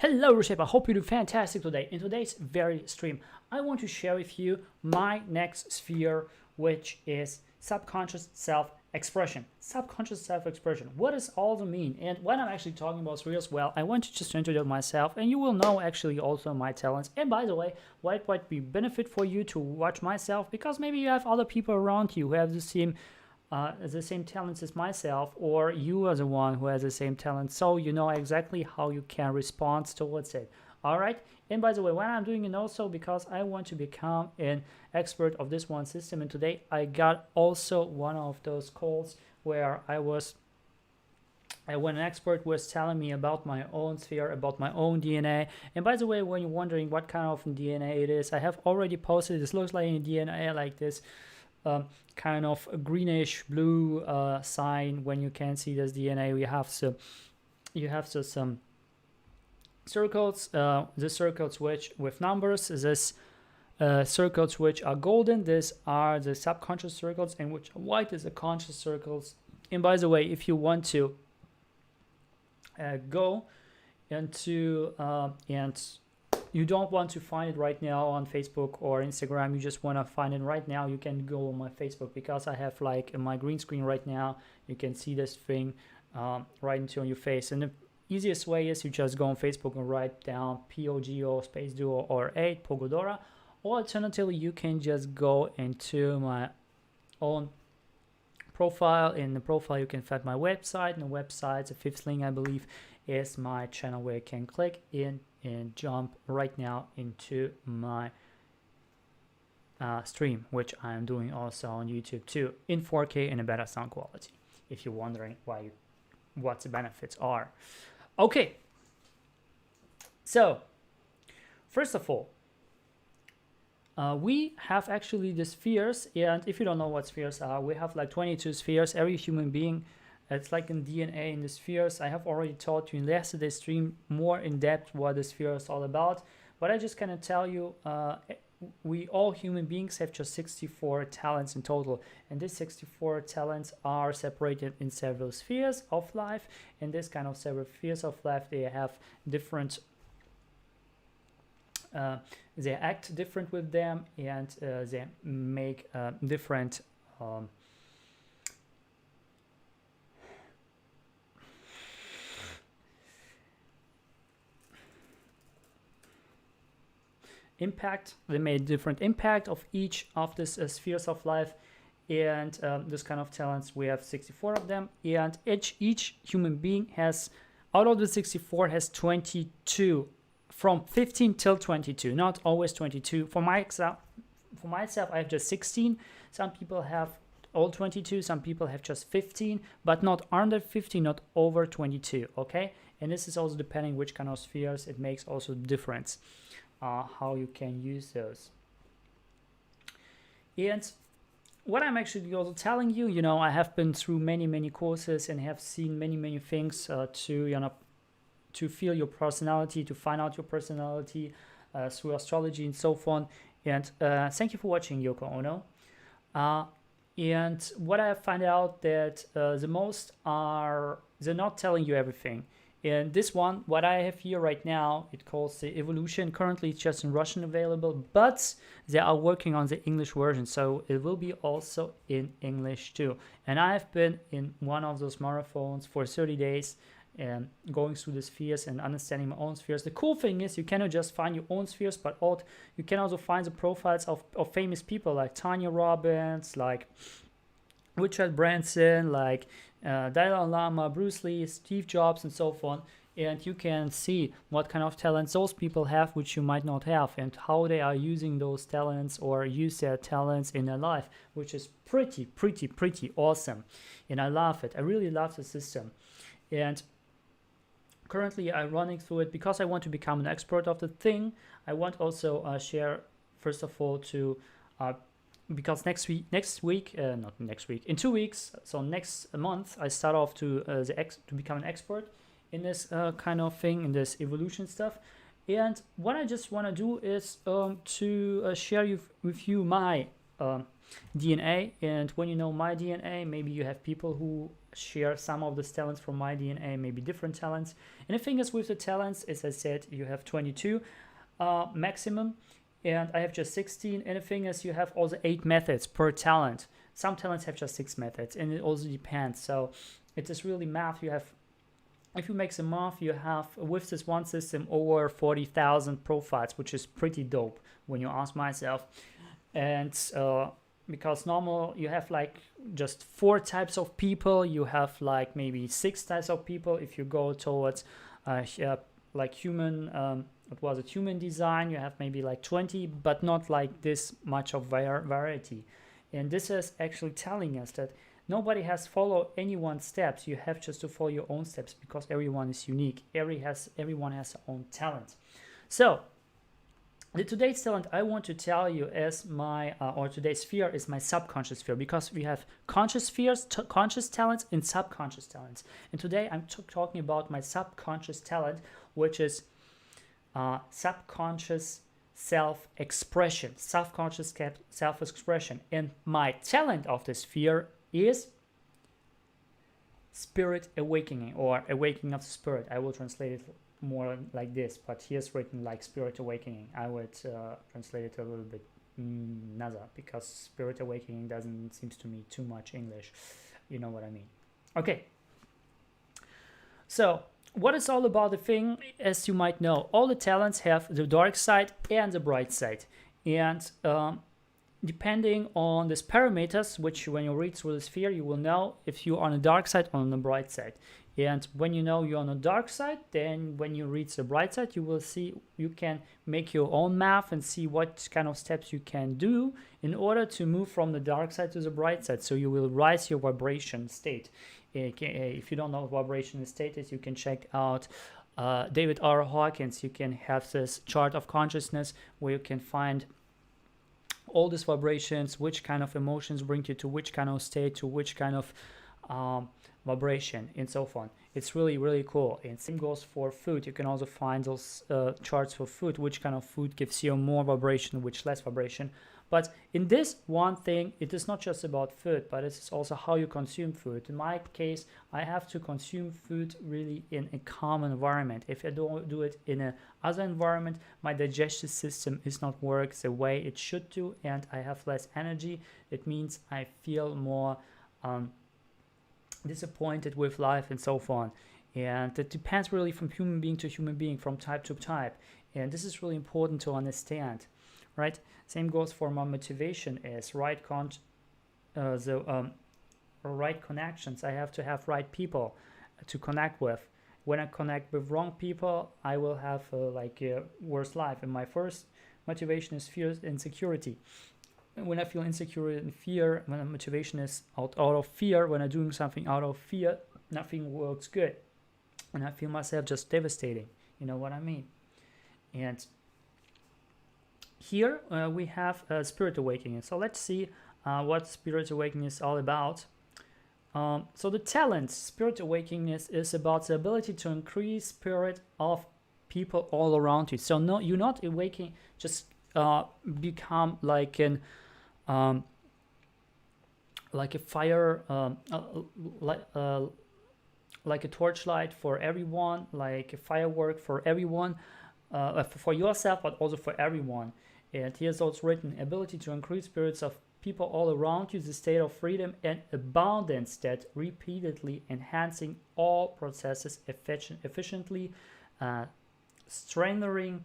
Hello Reshaper, I hope you do fantastic today. In today's very stream, I want to share with you my next sphere, which is subconscious self-expression. Subconscious self-expression. What does all that mean? And when I'm actually talking about spheres, well, I want to just introduce myself, and you will know actually also my talents. And by the way, why it might be benefit for you to watch myself, because maybe you have other people around you who have the same talents as myself, or you are the one who has the same talent, so you know exactly how you can respond towards it. All right. And by the way, when I'm doing it also because I want to become an expert of this one system, and today I got also one of those calls where when an expert was telling me about my own sphere, about my own DNA. And by the way, when you're wondering what kind of DNA it is, I have already posted. This looks like a DNA like this. Kind of a greenish blue sign. When you can see this DNA, you have some circles, the circles which with numbers, this circles which are golden, these are the subconscious circles, and which are white is the conscious circles. And by the way, if you want to go into and you don't want to find it right now on Facebook or Instagram, you just want to find it right now, you can go on my Facebook, because I have like in my green screen right now, you can see this thing right into your face. And the easiest way is you just go on Facebook and write down POGO space duo or 8 pogodora, or alternatively you can just go into my own profile. In the profile you can find my website, and the website, the fifth link I believe, is my channel where you can click in and jump right now into my stream, which I'm doing also on YouTube too, in 4K and a better sound quality, if you're wondering what the benefits are. Okay, so first of all, we have actually the spheres, and if you don't know what spheres are, we have like 22 spheres. Every human being, it's like in DNA in the spheres. I have already taught you in yesterday's stream more in depth what the sphere is all about, but I just kind of tell you, we all human beings have just 64 talents in total, and these 64 talents are separated in several spheres of life. And this kind of several spheres of life, they have different they act different with them, and they make different impact. They made different impact of each of these spheres of life, and this kind of talents, we have 64 of them, and each human being has, out of the 64, has 22, from 15 till 22, not always 22. For myself I have just 16. Some people have all 22, some people have just 15, but not under 15, not over 22. Okay, and this is also depending which kind of spheres, it makes also difference how you can use those. And what I'm actually also telling you, you know, I have been through many courses and have seen many things to feel your personality, to find out your personality through astrology and so on. And thank you for watching, Yoko Ono. And what I have found out that the most are, they're not telling you everything. And this one, what I have here right now, it calls the evolution. Currently it's just in Russian available, but they are working on the English version, so it will be also in English too. And I have been in one of those marathons for 30 days and going through the spheres and understanding my own spheres. The cool thing is you cannot just find your own spheres, but you can also find the profiles of famous people like Tanya Robbins, like Richard Branson, like Dalai Lama, Bruce Lee, Steve Jobs, and so on. And you can see what kind of talents those people have, which you might not have, and how they are using those talents or use their talents in their life, which is pretty awesome. And I love it. I really love the system. And currently I'm running through it because I want to become an expert of the thing. I want also share, first of all, to because in 2 weeks, so next month, I start off to become an expert in this kind of thing, in this evolution stuff. And what I just want to do is to share with you my DNA, and when you know my DNA, maybe you have people who share some of these talents from my DNA, maybe different talents. And the thing is with the talents, as I said, you have 22 maximum, and I have just 16. And the thing is, you have also 8 methods per talent. Some talents have just 6 methods, and it also depends. So it is really math. You have, if you make some math, you have with this one system over 40,000 profiles, which is pretty dope when you ask myself. And because normal you have like just 4 types of people, you have like maybe 6 types of people. If you go towards like human, what was it, human design, you have maybe like 20, but not like this much of variety. And this is actually telling us that nobody has followed anyone's steps. You have just to follow your own steps, because everyone is unique. Everyone has their own talent. So the today's talent I want to tell you is my, or today's sphere is my subconscious sphere, because we have conscious spheres, conscious talents, and subconscious talents. And today I'm talking about my subconscious talent, which is subconscious self-expression, subconscious self-expression. And my talent of this sphere is spirit awakening, or awakening of the spirit. I will translate it more like this, but here's written like spirit awakening. I would translate it a little bit nada, because spirit awakening doesn't seems to me too much English. You know what I mean? Okay. So what is all about the thing? As you might know, all the talents have the dark side and the bright side, and depending on these parameters, which when you read through the sphere, you will know if you're on the dark side or on the bright side. And when you know you're on the dark side, then when you reach the bright side, you will see, you can make your own math and see what kind of steps you can do in order to move from the dark side to the bright side. So you will rise your vibration state. If you don't know what vibration state is, you can check out David R. Hawkins. You can have this chart of consciousness where you can find all these vibrations, which kind of emotions bring you to which kind of state, to which kind of vibration, and so on. It's really, really cool. And same goes for food. You can also find those charts for food, which kind of food gives you more vibration, which less vibration. But in this one thing, it is not just about food, but it is also how you consume food. In my case, I have to consume food really in a calm environment. If I don't do it in a other environment, my digestive system is not work the way it should do, and I have less energy. It means I feel more disappointed with life, and so on. And it depends really from human being to human being, from type to type. And this is really important to understand, right? Same goes for my motivation is right right connections. I have to have right people to connect with. When I connect with wrong people, I will have like a worse life. And my first motivation is fear and insecurity. When I feel insecure and fear, when the motivation is out of fear, when I'm doing something out of fear, nothing works good. And I feel myself just devastating. You know what I mean? And here we have spirit awakening. So let's see what spirit awakening is all about. So the talent, spirit awakening is about the ability to increase spirit of people all around you. So no, you're not awakening, just become like an like a fire, like a torchlight for everyone, like a firework for everyone, for yourself, but also for everyone. And here's also written: ability to increase spirits of people all around you, the state of freedom and abundance that repeatedly enhancing all processes efficiently, strengthening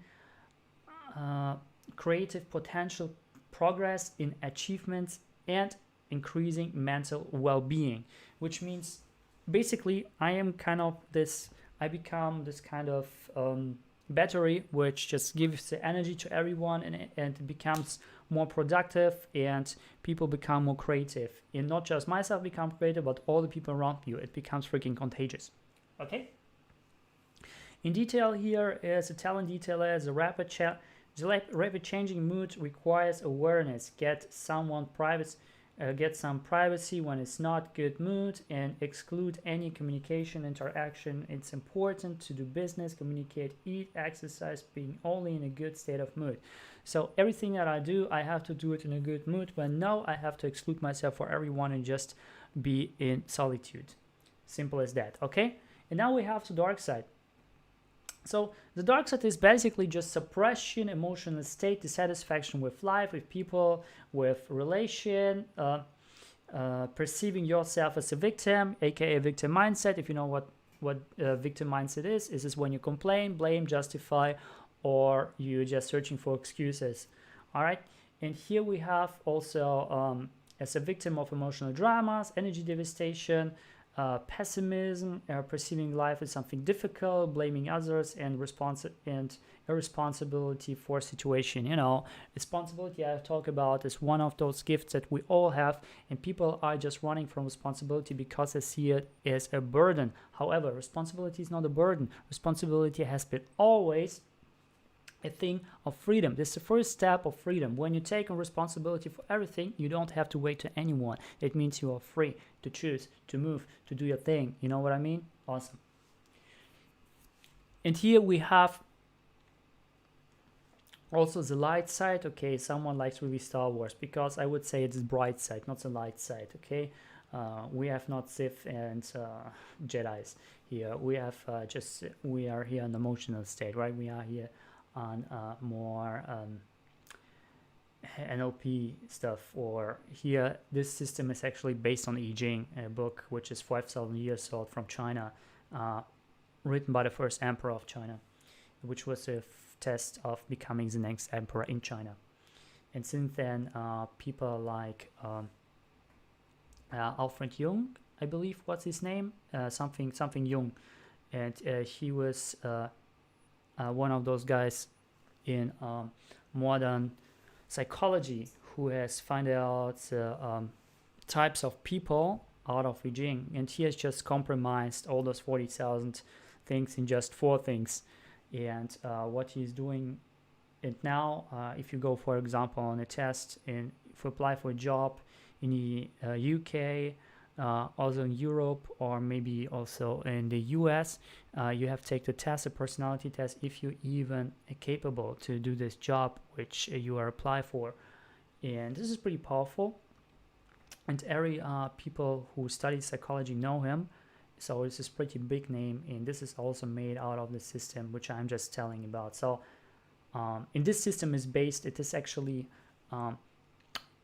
creative potential, progress in achievements, and increasing mental well-being. Which means basically I become this kind of battery which just gives the energy to everyone, and it becomes more productive, and people become more creative. And not just myself become creative, but all the people around you. It becomes freaking contagious. Okay. In detail, here is a talent detailer. The rapid changing mood requires awareness. Get someone private get some privacy when it's not good mood, and exclude any communication interaction. It's important to do business, communicate, eat, exercise, being only in a good state of mood. So everything that I do, I have to do it in a good mood. When no, I have to exclude myself for everyone and just be in solitude. Simple as that, okay? And now we have the dark side. So the dark side is basically just suppression, emotional state, dissatisfaction with life, with people, with relation, perceiving yourself as a victim, aka victim mindset. If you know what victim mindset is, this when you complain, blame, justify, or you're just searching for excuses. All right. And here we have also as a victim of emotional dramas, energy devastation, pessimism, perceiving life as something difficult, blaming others, and irresponsibility for situation. You know, responsibility I talk about is one of those gifts that we all have, and people are just running from responsibility because they see it as a burden. However, responsibility is not a burden. Responsibility has been always a thing of freedom. This is the first step of freedom. When you take on responsibility for everything, you don't have to wait to anyone. It means you are free to choose, to move, to do your thing. You know what I mean? Awesome. And here we have also the light side. Okay, someone likes really Star Wars, because I would say it's the bright side, not the light side. Okay, we have not Sith and Jedis here. We have we are here in the emotional state, right? We are here on more NLP stuff, or here this system is actually based on I Ching, a book which is 5,000 years old from China, written by the first emperor of China, which was a test of becoming the next emperor in China. And since then, people like Alfred Jung, I believe, what's his name? Something Jung, and he was one of those guys in modern psychology who has found out types of people out of I Ching, and he has just compromised all those 40,000 things in just 4 things. And what he's doing it now, if you go, for example, on a test, and if you apply for a job in the UK, also in Europe, or maybe also in the US, you have to take the test, a personality test, if you even are capable to do this job which you are applying for. And this is pretty powerful, and every people who study psychology know him, so it's a pretty big name, and this is also made out of the system which I'm just telling about. So in this system is based, it is actually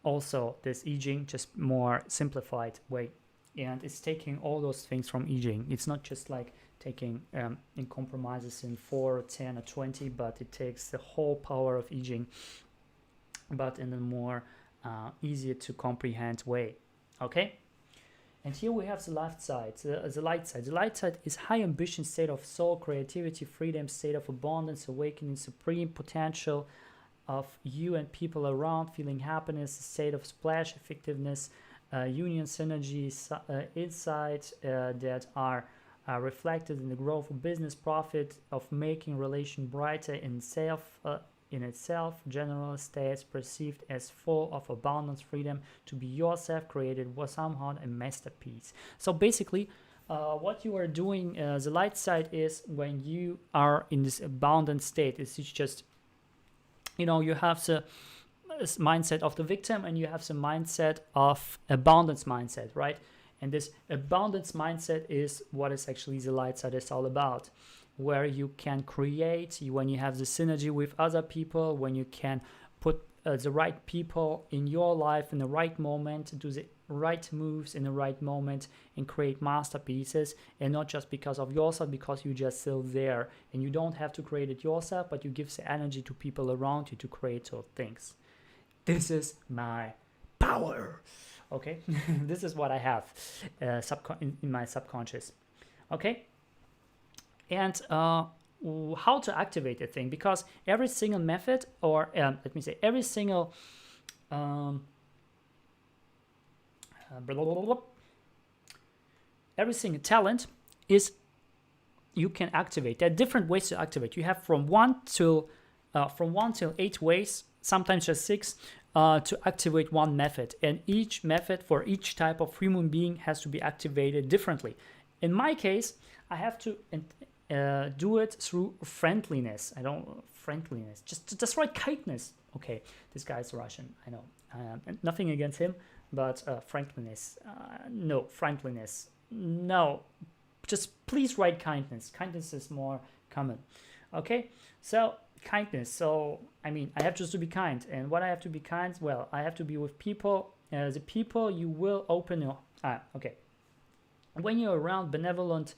also this I Ching, just more simplified way, and it's taking all those things from I Ching. It's not just like taking in compromises in 4 or 10 or 20, but it takes the whole power of I Ching, but in a more easier to comprehend way. Okay, and here we have the left side, the light side. The light side is high ambition, state of soul, creativity, freedom, state of abundance, awakening, supreme potential of you and people around, feeling happiness, a state of splash effectiveness, union synergies, insights that are reflected in the growth of business, profit, of making relation brighter in itself, general states perceived as full of abundance, freedom to be yourself, created was somehow a masterpiece. So basically, what you are doing, the light side is when you are in this abundant state. It's just, you know, you have the mindset of the victim and you have the mindset of abundance mindset, right? And this abundance mindset is what is actually the light side is all about, where you can create, when you have the synergy with other people, when you can put the right people in your life in the right moment, do the right moves in the right moment, and create masterpieces, and not just because of yourself, because you're just still there, and you don't have to create it yourself, but you give the energy to people around you to create those things. This is my power. Okay, this is what I have in my subconscious. Okay, and how to activate a thing, because every single method, or let me say, every single every single talent is, you can activate. There are different ways to activate. You have from 1 till 8 ways, sometimes just 6, to activate one method, and each method for each type of human being has to be activated differently. In my case, I have to do it through friendliness. Just right, kindness. Okay, this guy's Russian, I know. Nothing against him, but friendliness. No, friendliness. No, just please write kindness. Kindness is more common. Okay, so kindness. So I mean, I have just to be kind, and what I have to be kind, well, I have to be with people. The people you will open your okay. When you're around benevolent,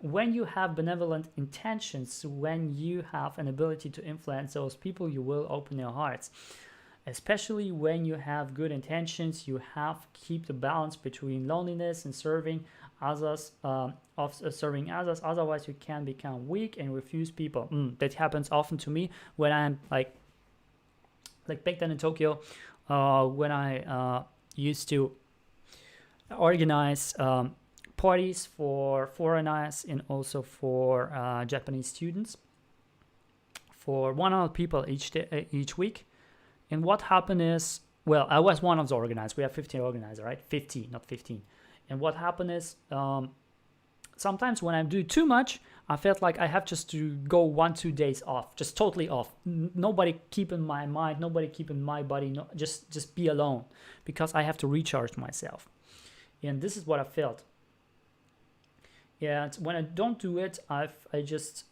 when you have benevolent intentions, when you have an ability to influence those people, you will open your hearts. Especially when you have good intentions, you have to keep the balance between loneliness and serving others, serving others. Otherwise, you can become weak and refuse people. That happens often to me when I'm like back then in Tokyo, when I used to organize parties for foreigners and also for Japanese students, for 100 people each week. And what happened is, well, I was one of the organizers. We have 15 organizers, right? 50, not 15. And what happened is, sometimes when I do too much, I felt like I have just to go 1-2 days off, just totally off. Nobody keep in my mind, nobody keep in my body, no, just be alone, because I have to recharge myself. And this is what I felt. And when I don't do it, I just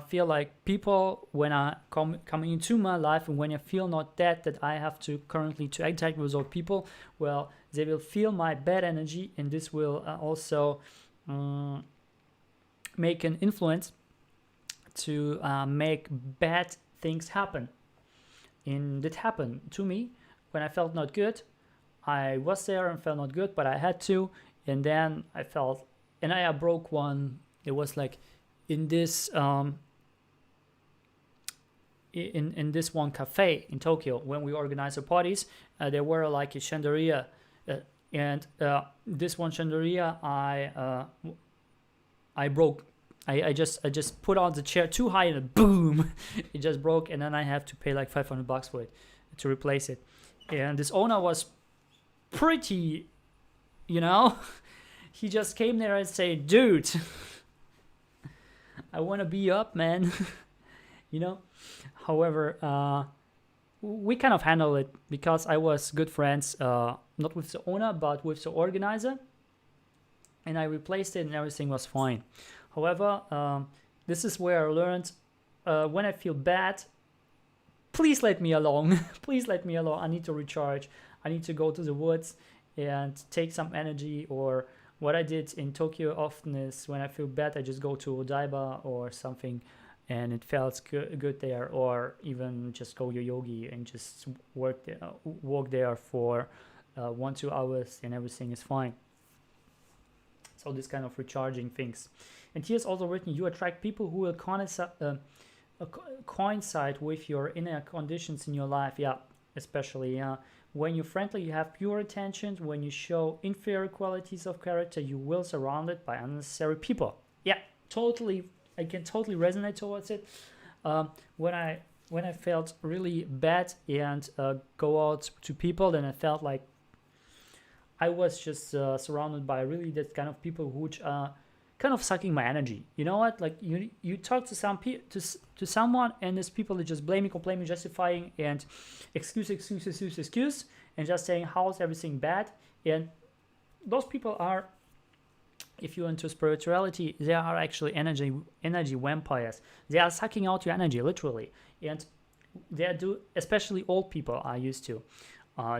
feel like people, when I come into my life, and when I feel not that I have to currently to interact with those people, well, they will feel my bad energy, and this will also make an influence to make bad things happen. And it happened to me when I felt not good. I was there and felt not good, but I had to, and then I felt, and I broke one. It was like in this in this one cafe in Tokyo, when we organized the parties, there were like a chandelier, and this one chandelier I broke. I just put on the chair too high and boom, it just broke, and then I have to pay like $500 for it to replace it. And this owner was pretty, he just came there and said, dude, I want to be up, man. However, we kind of handled it because I was good friends, not with the owner, but with the organizer, and I replaced it and everything was fine. However, this is where I learned, when I feel bad, please let me alone. Please let me alone. I need to recharge. I need to go to the woods and take some energy. Or what I did in Tokyo often is, when I feel bad, I just go to Odaiba or something, and it felt good there. Or even just go yoyogi and just walk there for 1-2 hours, and everything is fine. So this kind of recharging things. And here's also written, you attract people who will coincide with your inner conditions in your life. Yeah, especially when you're friendly, you have pure intentions. When you show inferior qualities of character, you will surrounded by unnecessary people. Yeah, totally. I can totally resonate towards it. When I felt really bad and go out to people, then I felt like I was just surrounded by really that kind of people which are kind of sucking my energy. You know what? Like you talk to to someone, and there's people that just blaming, complaining, justifying, and excuse, and just saying how's everything bad. And those people are, if you're into spirituality, they are actually energy vampires. They are sucking out your energy, literally. And they do, especially old people are used to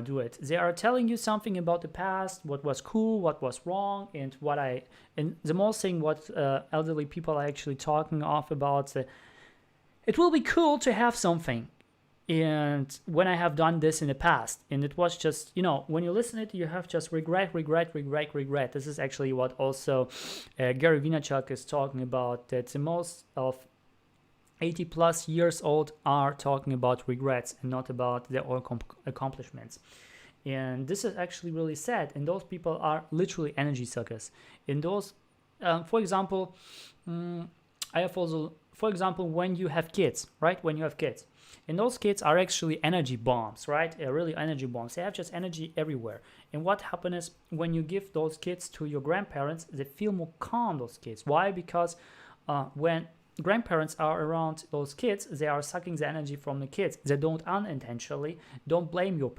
do it. They are telling you something about the past, what was cool, what was wrong, and the most thing what elderly people are actually talking off about. It will be cool to have something, and when I have done this in the past, and it was just, when you listen to it, you have just regret. This is actually what also Gary Vaynerchuk is talking about, that the most of 80 plus years old are talking about regrets and not about their own accomplishments. And this is actually really sad. And those people are literally energy suckers. And those, for example, I have also, when you have kids, right? When you have kids, And those kids are actually energy bombs, right? Really energy bombs. They have just energy everywhere. And what happens is when you give those kids to your grandparents, they feel more calm, those kids. Why? Because when grandparents are around those kids, they are sucking the energy from the kids. They don't unintentionally. Don't blame your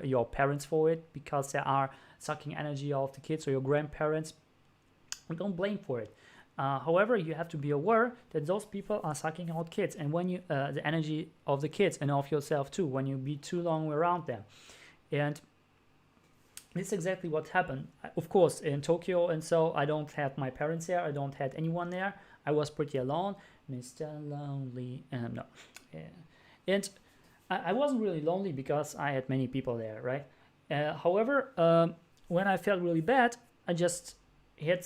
your parents for it, because they are sucking energy off the kids or your grandparents. Don't blame for it. However, you have to be aware that those people are sucking out kids, and when you the energy of the kids and of yourself too, when you be too long around them. And this is exactly what happened. Of course, in Tokyo, and so I don't have my parents there. I don't have anyone there. I was pretty alone, Mr. Lonely. No, yeah. And I wasn't really lonely because I had many people there, right? However, when I felt really bad, I just had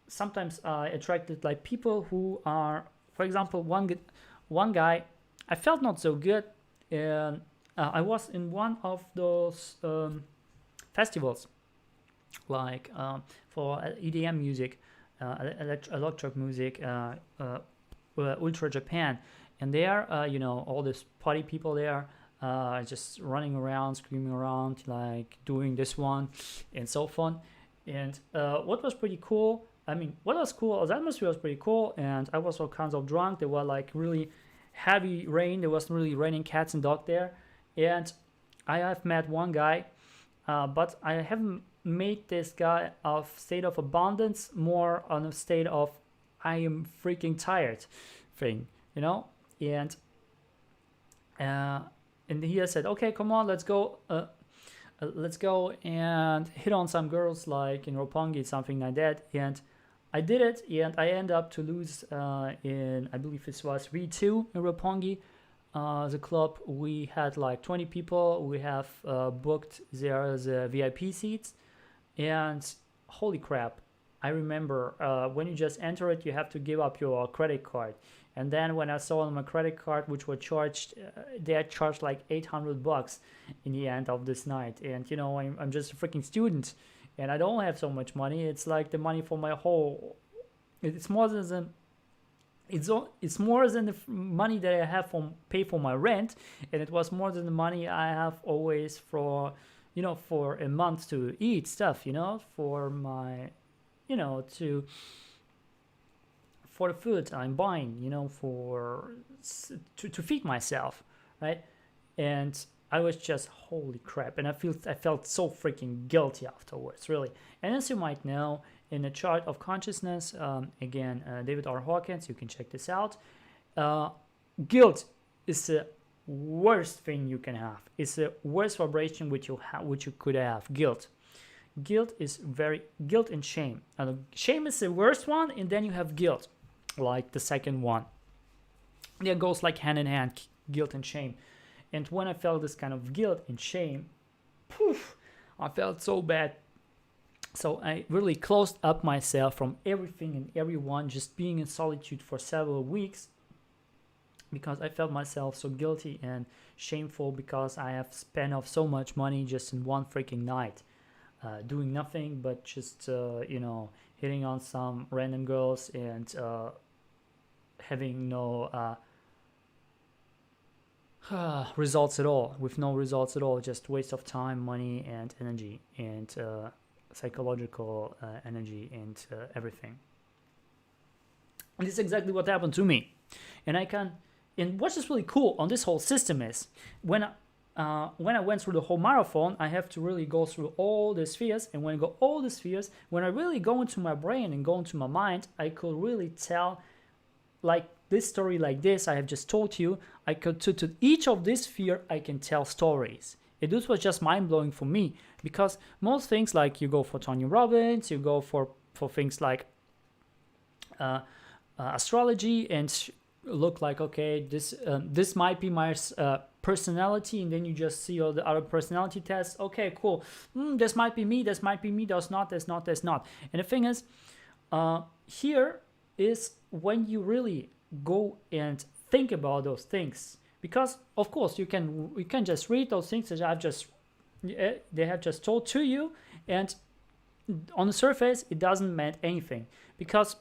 sometimes I attracted like people who are, for example, one guy, I felt not so good, and I was in one of those festivals, like for EDM music, electric music, Ultra Japan, and there, all these party people there, just running around, screaming around, like doing this one, and so fun. And what was pretty cool, what was cool, the atmosphere was pretty cool, and I was all kinds of drunk. There were like really heavy rain. There was really raining cats and dogs there. And I have met one guy, but I haven't made this guy of state of abundance, more on a state of I am freaking tired thing, And he has said, okay, come on, let's go and hit on some girls like in Roppongi, something like that. And I did it, and I ended up to lose in, I believe it was V2 in Roppongi, the club. We had like 20 people. We have booked there the VIP seats, and holy crap, I remember when you just enter it, you have to give up your credit card. And then when I saw on my credit card, which were charged, they had charged like $800 in the end of this night. And I'm just a freaking student, and I don't have so much money. It's like the money for my whole. It's more than it's more than the money that I have pay for my rent, and it was more than the money I have always for for a month to eat stuff. For my for the food I'm buying, to feed myself, right? And I was just holy crap, and I felt so freaking guilty afterwards, really. And as you might know, in the chart of consciousness, again, David R. Hawkins, you can check this out. Guilt is the worst thing you can have. It's the worst vibration which you could have. Guilt and shame. Shame is the worst one, and then you have guilt, like the second one. That goes like hand in hand, guilt and shame. And when I felt this kind of guilt and shame, I felt so bad. So I really closed up myself from everything and everyone, just being in solitude for several weeks, because I felt myself so guilty and shameful because I have spent off so much money just in one freaking night, doing nothing but just hitting on some random girls and having no results at all, with no results at all, just waste of time, money, and energy, and psychological energy, and everything. And this is exactly what happened to me. And what's just really cool on this whole system is when I went through the whole marathon, I have to really go through all the spheres, and when I go all the spheres, when I really go into my brain and go into my mind, I could really tell, like this story like this I have just told you, I could to each of this sphere I can tell stories. This was just mind-blowing for me, because most things, like you go for Tony Robbins, you go for things like astrology, and look like, okay, this might be my personality, and then you just see all the other personality tests. Okay, cool. This might be me. This might be me. That's not. And the thing is, here is when you really go and think about those things, because of course you can just read those things that they have just told to you, and on the surface it doesn't mean anything, because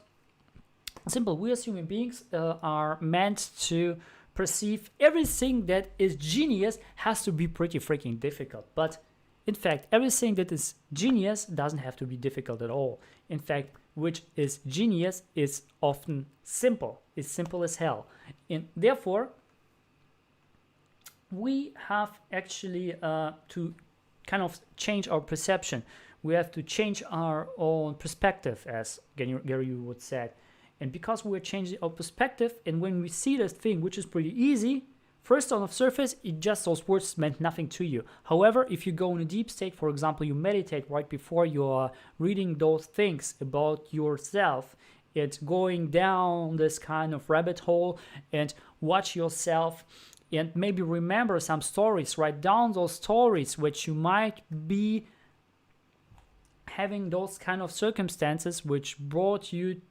simple, we as human beings are meant to perceive everything that is genius has to be pretty freaking difficult. But in fact, everything that is genius doesn't have to be difficult at all. In fact, which is genius is often simple. It's simple as hell. And therefore, we have actually to kind of change our perception. We have to change our own perspective, as Gary would say. And because we're changing our perspective, and when we see this thing, which is pretty easy, first on the surface, those words meant nothing to you. However, if you go in a deep state, for example, you meditate right before you are reading those things about yourself, it's going down this kind of rabbit hole and watch yourself and maybe remember some stories, write down those stories which you might be having those kind of circumstances which brought you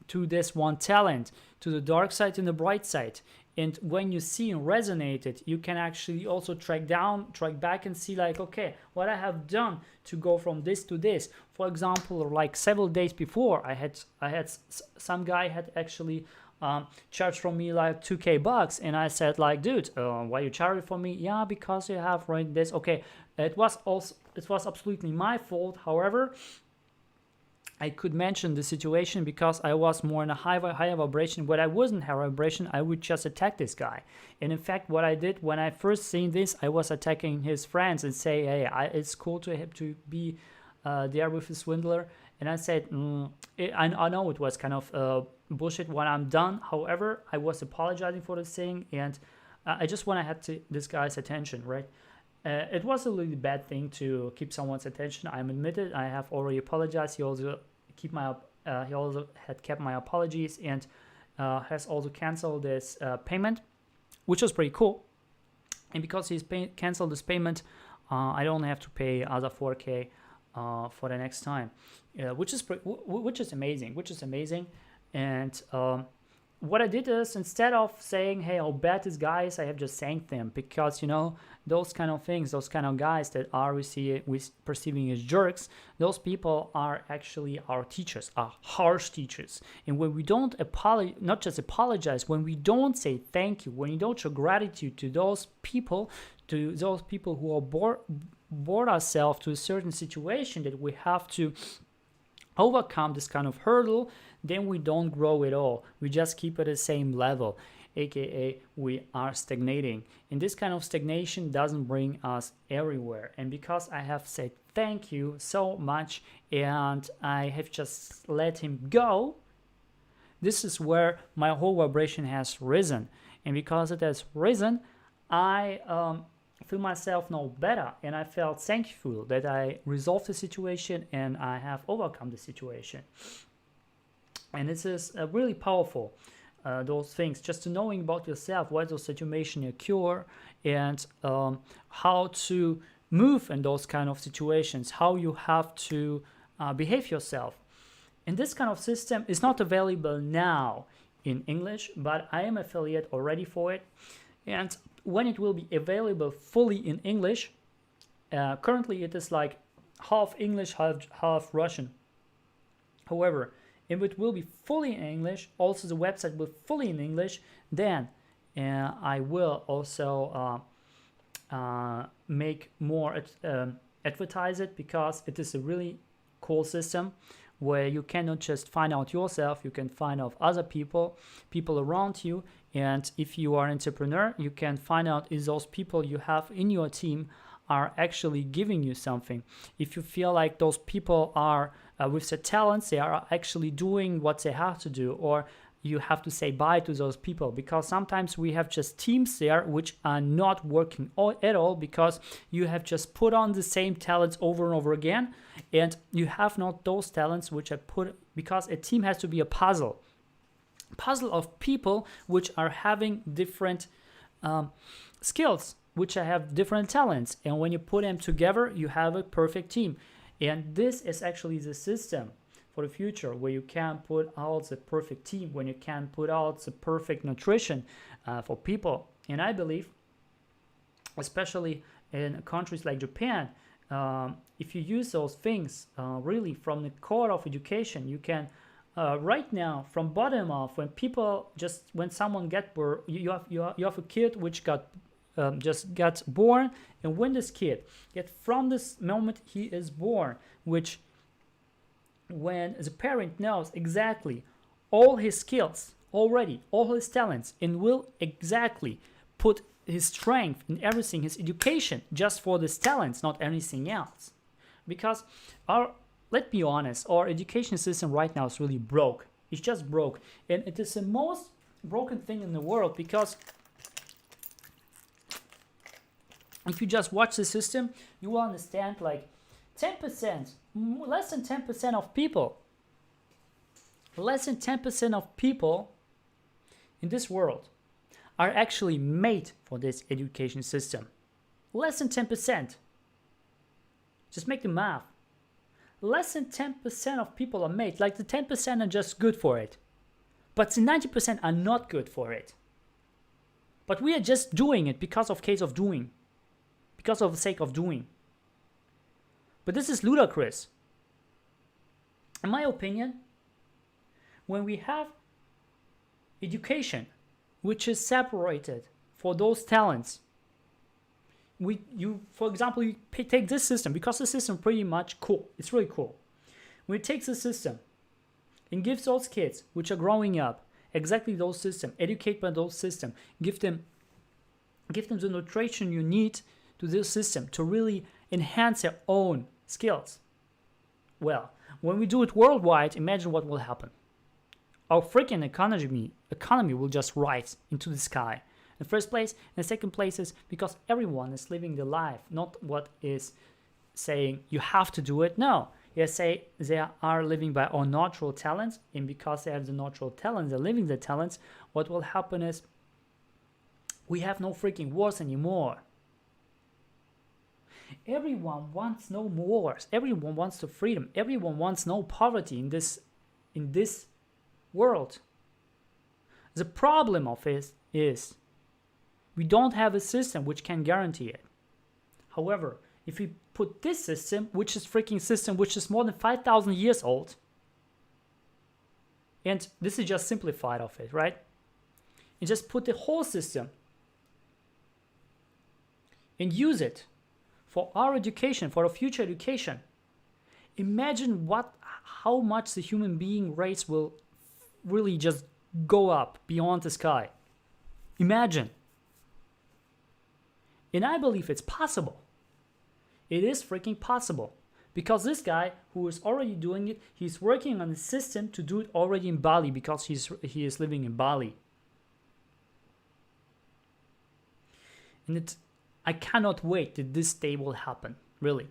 to this one talent, to the dark side and the bright side. And when you see and resonate it, you can actually also track back and see like, okay, what I have done to go from this to this. For example, like several days before, I had some guy had actually charged from me like $2,000, and I said like, dude, why you charge it for me? Yeah, because you have read this. Okay, it was absolutely my fault. However, I could mention the situation because I was more in a higher vibration. When I wasn't higher vibration, I would just attack this guy. And in fact, what I did when I first seen this, I was attacking his friends and say, hey, it's cool to have to be there with the swindler. And I said, I know it was kind of bullshit when I'm done. However, I was apologizing for this thing, and I just want to have this guy's attention, right? It was a really bad thing to keep someone's attention. I'm admitted. I have already apologized. He also had kept my apologies and has also canceled this payment, which was pretty cool. And because he's canceled this payment, I don't have to pay other 4K for the next time, which is amazing. And what I did is, instead of saying, hey, how bad this guy is, I have just thanked them, because, you know, those kind of things, those kind of guys that are perceiving as jerks, those people are actually our teachers, our harsh teachers. And when we don't not just apologize, when we don't say thank you, when you don't show gratitude to those people who are bored ourselves to a certain situation that we have to overcome this kind of hurdle, then we don't grow at all. We just keep at the same level, aka we are stagnating. And this kind of stagnation doesn't bring us everywhere. And because I have said thank you so much and I have just let him go, this is where my whole vibration has risen. And because it has risen, I feel myself now better, and I felt thankful that I resolved the situation and I have overcome the situation. And this is really powerful, those things, just to knowing about yourself, why those situations occur, and how to move in those kind of situations, how you have to behave yourself. And this kind of system is not available now in English, but I am affiliate already for it. And when it will be available fully in English, currently it is like half English, half Russian. However, if it will be fully in English, also the website will be fully in English, then I will also make more advertise it, because it is a really cool system where you cannot just find out yourself, you can find out other people around you. And if you are an entrepreneur, you can find out if those people you have in your team are actually giving you something. If you feel like those people are with their talents, they are actually doing what they have to do, or you have to say bye to those people, because sometimes we have just teams there which are not working at all, because you have just put on the same talents over and over again, and you have not those talents which are put, because a team has to be a puzzle of people which are having different skills, which have different talents, and when you put them together, you have a perfect team. And this is actually the system for the future, where you can put out the perfect team, when you can put out the perfect nutrition for people. And I believe, especially in countries like Japan, if you use those things really from the core of education, you can right now, from bottom up, when someone get born, you have a kid which just got born, and when this kid, yet from this moment he is born, which when the parent knows exactly all his skills already, all his talents, and will exactly put his strength in everything, his education, just for these talents, not anything else. Because let's be honest, our education system right now is really broke. It's just broke. And it is the most broken thing in the world, because if you just watch the system, you will understand like 10%, less than 10% of people, in this world are actually made for this education system. Less than 10%. Just make the math. Less than 10% of people are made. Like the 10% are just good for it. But the 90% are not good for it. But we are just doing it because of the sake of doing. But this is ludicrous. In my opinion, when we have education which is separated for those talents, for example, you take this system, because the system is pretty much cool. It's really cool. When you take the system and gives those kids which are growing up exactly those systems, educate by those systems, give them the nutrition you need to this system to really enhance their own skills. Well, when we do it worldwide, imagine what will happen. Our freaking economy will just rise into the sky. In the first place. In the second place is because everyone is living the life, not what is saying you have to do it. No, they say they are living by our natural talents, and because they have the natural talents, they're living the talents. What will happen is we have no freaking wars anymore. Everyone wants no wars. Everyone wants the freedom. Everyone wants no poverty in this world. The problem of it is we don't have a system which can guarantee it. However, if we put this system, which is more than 5,000 years old, and this is just simplified of it, right? And just put the whole system and use it for our education, for our future education. Imagine how much the human being race will really just go up beyond the sky. Imagine. And I believe it's possible. It is freaking possible. Because this guy who is already doing it, he's working on a system to do it already in Bali, because he is living in Bali. And I cannot wait that this day will happen, really.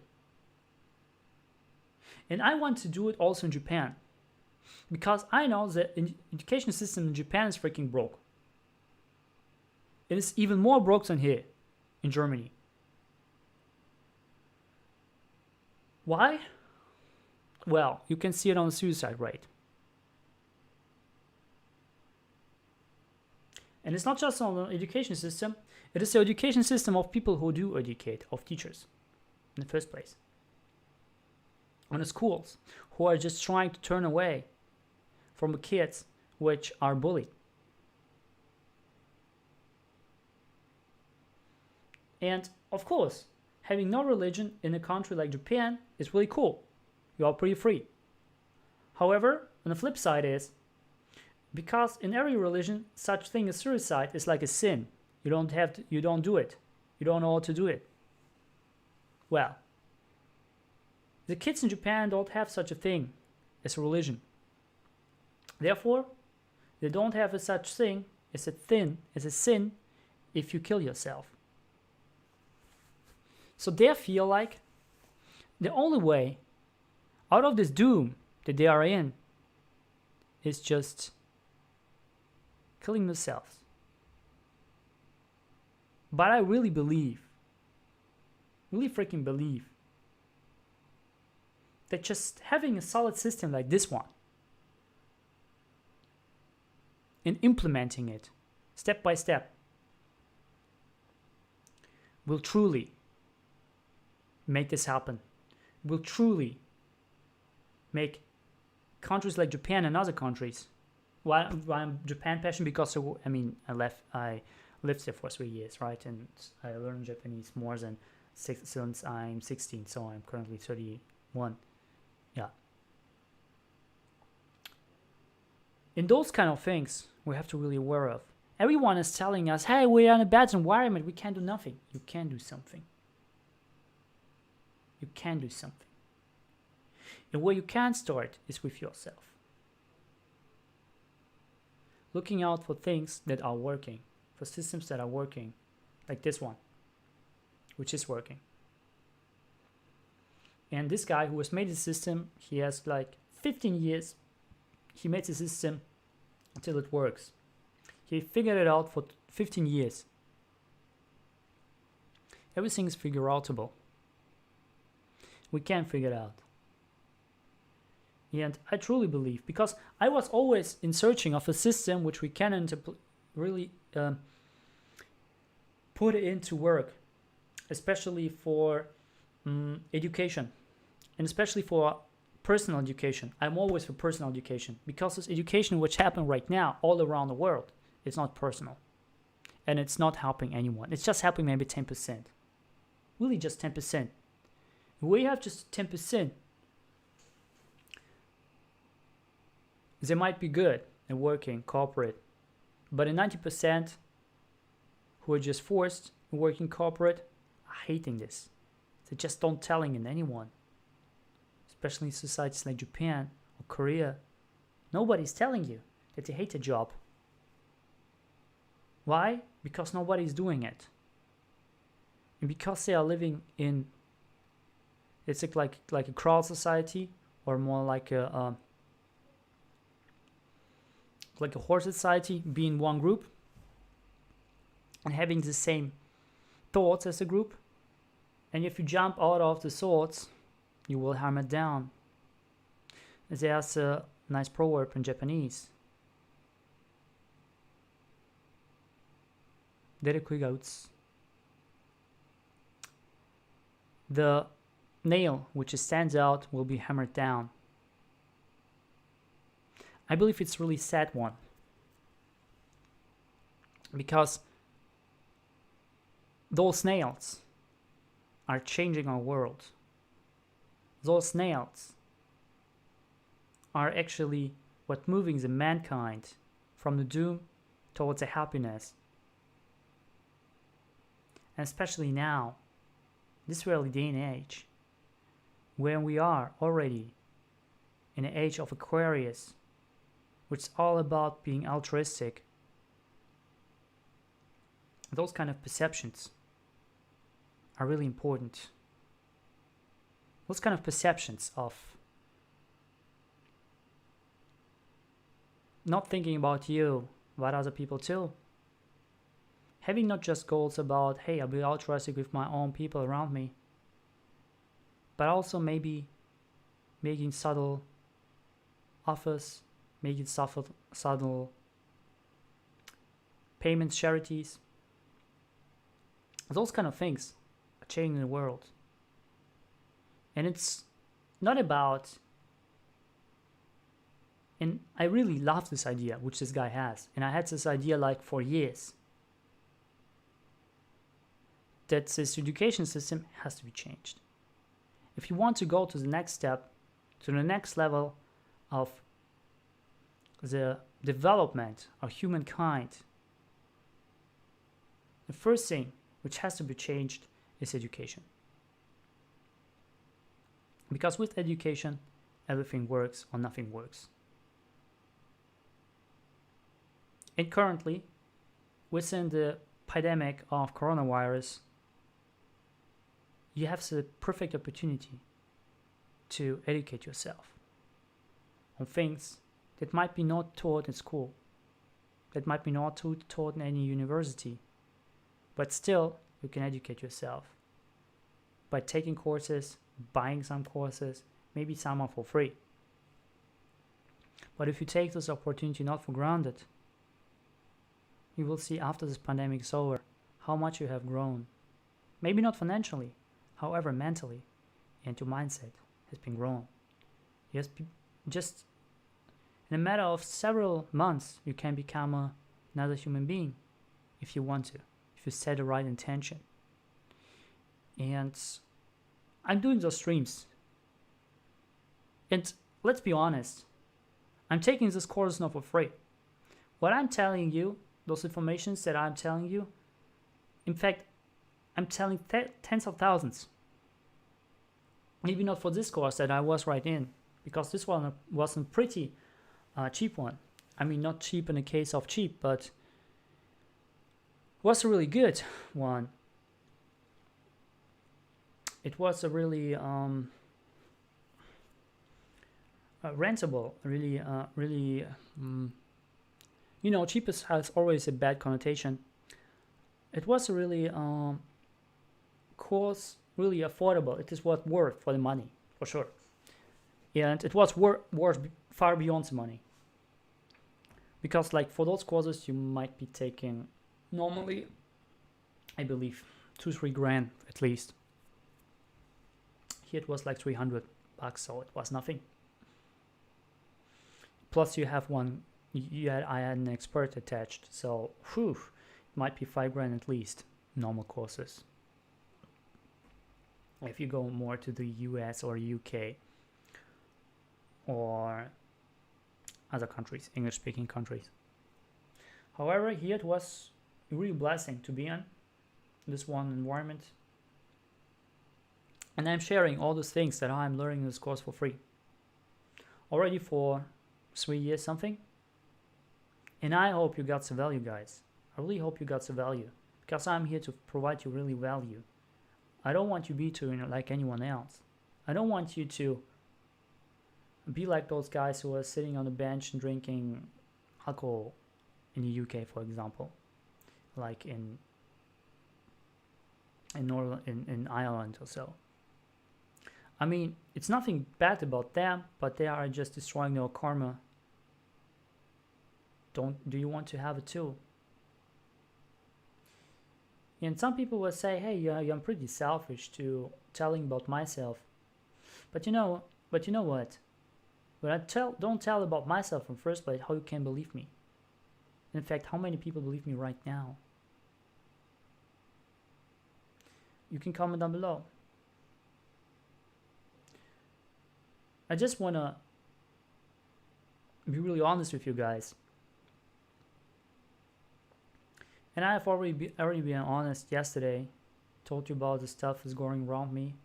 And I want to do it also in Japan, because I know the education system in Japan is freaking broke. It is even more broke than here in Germany. Why? Well, you can see it on the suicide rate. And it's not just on the education system, it is the education system of people who do educate, of teachers in the first place. On the schools, who are just trying to turn away from the kids which are bullied. And of course, having no religion in a country like Japan is really cool. You are pretty free. However, on the flip side is, because in every religion, such thing as suicide is like a sin. You don't do it. You don't know how to do it. Well, the kids in Japan don't have such a thing as a religion. Therefore, they don't have such thing as a sin if you kill yourself. So they feel like the only way out of this doom that they are in is just killing themselves. But I really freaking believe, that just having a solid system like this one and implementing it step by step will truly make this happen, will truly make countries like Japan and other countries. Why I'm Japan passionate? Because I lived there for 3 years, right? And I learned Japanese more than since I'm 16, so I'm currently 31. Yeah. In those kind of things, we have to really aware of. Everyone is telling us, hey, we are in a bad environment, we can't do nothing. You can do something. You can do something. And where you can start is with yourself. Looking out for things that are working, for systems that are working, like this one, which is working. And this guy who has made the system, he has like 15 years. He made the system until it works. He figured it out for 15 years. Everything is figure outable. We can figure it out. And I truly believe, because I was always in searching of a system which we can really put into work, especially for education, and especially for personal education. I'm always for personal education, because this education which happens right now all around the world, it's not personal. And it's not helping anyone. It's just helping maybe 10%. Really just 10%. We have just 10%. They might be good and working, corporate. But in 90% who are just forced and working corporate are hating this. They just don't telling in anyone. Especially in societies like Japan or Korea. Nobody's telling you that they hate a job. Why? Because nobody's doing it. And because they are living in, it's like a crowd society, or more like a horse society, being one group and having the same thoughts as a group. And if you jump out of the thoughts, you will hammer down. There's a nice proverb in Japanese. The nail which stands out will be hammered down. I believe it's really sad one, because those nails are changing our world. Those nails are actually what moving the mankind from the doom towards the happiness. And especially now, this early day and age, when we are already in the age of Aquarius, which is all about being altruistic, those kind of perceptions are really important. Those kind of perceptions of not thinking about you, about other people too. Having not just goals about, hey, I'll be altruistic with my own people around me, but also maybe making subtle offers, making subtle payments, charities. Those kind of things are changing the world. And it's not about, and I really love this idea which this guy has, and I had this idea like for years, that this education system has to be changed. If you want to go to the next step, to the next level of the development of humankind, the first thing which has to be changed is education. Because with education, everything works or nothing works. And currently, within the pandemic of coronavirus, you have the perfect opportunity to educate yourself on things that might be not taught in school, that might be not taught in any university, but still you can educate yourself by taking courses, buying some courses, maybe some are for free. But if you take this opportunity not for granted, you will see after this pandemic is over how much you have grown. Maybe not financially, however mentally, and your mindset has been grown. Just In a matter of several months, you can become another human being if you want to, if you set the right intention. And I'm doing those streams. And let's be honest, I'm taking this course not for free. What I'm telling you, those informations that I'm telling you, in fact, I'm telling tens of thousands. Maybe not for this course that I was right in, because this one was a pretty cheap one. I mean, not cheap in the case of cheap, but was a really good one. It was a really rentable, really, you know, cheap has always a bad connotation. It was a really course, really affordable. It is worth for the money, for sure. And it was worth far beyond the money. Because like for those courses, you might be taking normally, I believe, 2-3 grand at least. Here it was like $300, so it was nothing. Plus you have I had an expert attached, so whew, it might be 5 grand at least, normal courses. If you go more to the US or UK or other countries, English-speaking countries. However, here it was a real blessing to be in this one environment. And I'm sharing all those things that I'm learning in this course for free. Already for 3 years something. And I hope you got some value, guys. I really hope you got some value. Because I'm here to provide you really value. I don't want you to be like anyone else. I don't want you to be like those guys who are sitting on the bench and drinking alcohol in the UK, for example. Like in Ireland or so. I mean, it's nothing bad about them, but they are just destroying their karma. Do you want to have it too? And some people will say, hey, I'm pretty selfish to telling about myself. But you know what? When I don't tell about myself in the first place, how you can believe me? In fact, how many people believe me right now? You can comment down below. I just want to be really honest with you guys. And I have already been honest yesterday. Told you about the stuff that's going around me.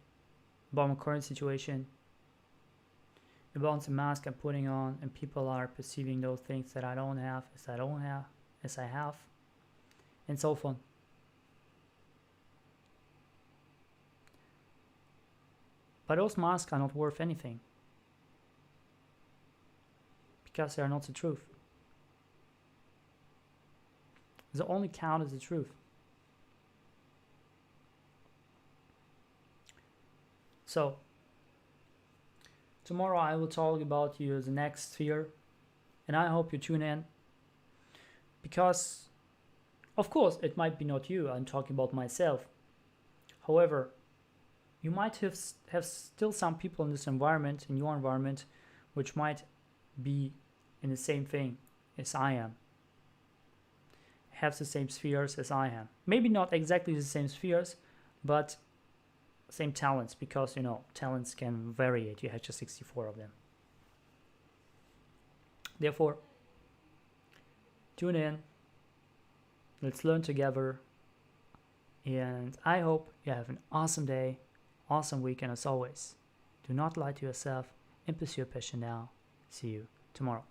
About my current situation. About the mask I'm putting on. And people are perceiving those things that I don't have as I have. And so on. But those masks are not worth anything. Because they are not the truth. The only count is the truth. So, tomorrow I will talk about you the next sphere, and I hope you tune in. Because, of course, it might be not you, I'm talking about myself. However, you might have still some people in this environment, in your environment, which might be in the same thing as I am. Have the same spheres as I am. Maybe not exactly the same spheres, but same talents, because you know talents can vary. You have just 64 of them. Therefore, tune in. Let's learn together. And I hope you have an awesome day, awesome weekend as always. Do not lie to yourself and pursue your passion now. See you tomorrow.